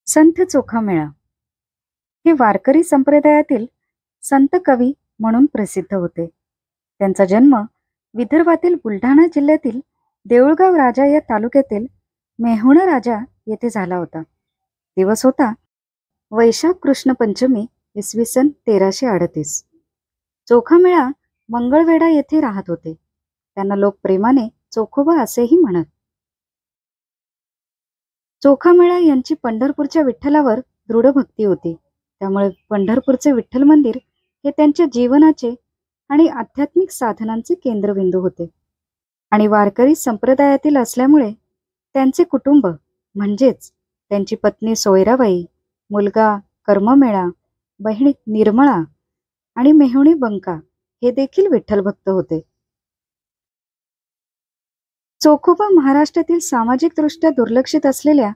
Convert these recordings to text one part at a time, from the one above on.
संत चोखामेळा हे वारकरी संप्रदायातील संत कवी म्हणून प्रसिद्ध होते. त्यांचा जन्म विदर्भातील बुलढाणा जिल्ह्यातील देऊळगाव राजा या तालुक्यातील मेहुण राजा येथे झाला होता. दिवस होता वैशाख कृष्ण पंचमी इसवी सन 1338. चोखामेळा मंगळवेढा येथे राहत होते. त्यांना लोक प्रेमाने चोखोबा असेही म्हणत. चोखामेळा यांची पंढरपूरच्या विठ्ठलावर दृढ भक्ती होती. त्यामुळे पंढरपूरचे विठ्ठल मंदिर हे त्यांच्या जीवनाचे आणि आध्यात्मिक साधनांचे केंद्रबिंदू होते. आणि वारकरी संप्रदायातील असल्यामुळे त्यांचे कुटुंब म्हणजेच त्यांची पत्नी सोयराबाई, मुलगा कर्ममेळा, बहिणी निर्मळा आणि मेहुणी बंका हे देखील विठ्ठल भक्त होते. चोखोबा महाराष्ट्रातील सामाजिकदृष्ट्या दुर्लक्षित असलेल्या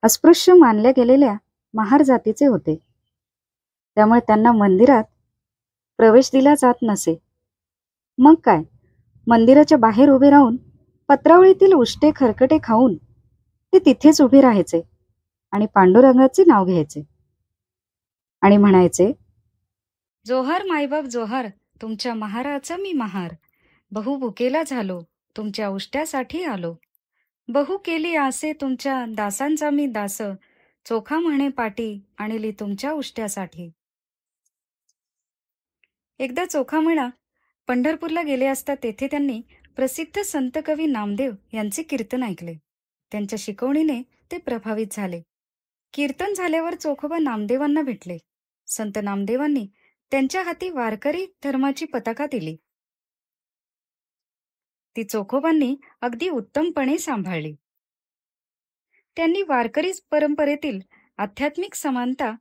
अस्पृश्य मानल्या गेलेल्या महार जातीचे होते. त्यामुळे त्यांना मंदिरात प्रवेश दिला जात नसे. मग काय, मंदिराच्या बाहेर उभे राहून पत्रावळीतील उष्टे खरकटे खाऊन ते तिथेच उभे राहायचे आणि पांडुरंगाचे नाव घ्यायचे आणि म्हणायचे, जोहार मायबाप जोहार, तुमच्या महाराचा मी महार. बहु भुकेला झालो, तुमच्या उष्ट्यासाठी आलो. बहु केली आसे, तुमच्या दासांचा मी दास. चोखा म्हणे पाटी, आणली तुमच्या उष्ट्यासाठी. एकदा चोखामेळा पंढरपूरला गेले असता तेथे त्यांनी प्रसिद्ध संत कवी नामदेव यांचे कीर्तन ऐकले. त्यांच्या शिकवणीने ते प्रभावित झाले. कीर्तन झाल्यावर चोखोबा नामदेवांना भेटले. संत नामदेवांनी त्यांच्या हाती वारकरी धर्माची पताका दिली. ती चोखोबांनी अगदी उत्तमपणे सांभाळली. त्यांनी वारकरी परंपरेतील आध्यात्मिक समानता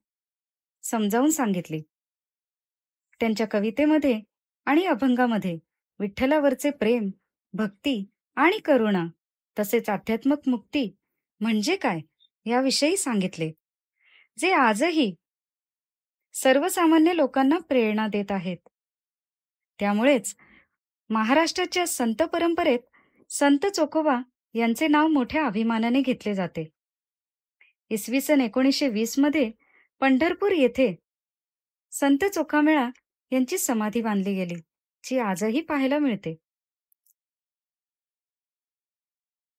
समजावून सांगितली. त्यांच्या कवितेमध्ये आणि अभंगामध्ये विठ्ठलावरचे प्रेम, भक्ती आणि करुणा तसेच आध्यात्मिक मुक्ती म्हणजे काय याविषयी सांगितले, जे आजही सर्वसामान्य लोकांना प्रेरणा देत आहेत. त्यामुळेच महाराष्ट्राच्या संत परंपरेत संत चोखोबा यांचे नाव मोठ्या अभिमानाने घेतले जाते. इसवी सन 1920 मध्ये पंढरपूर येथे संत चोखामेळा यांची समाधी बांधली गेली, जी आजही पाहायला मिळते.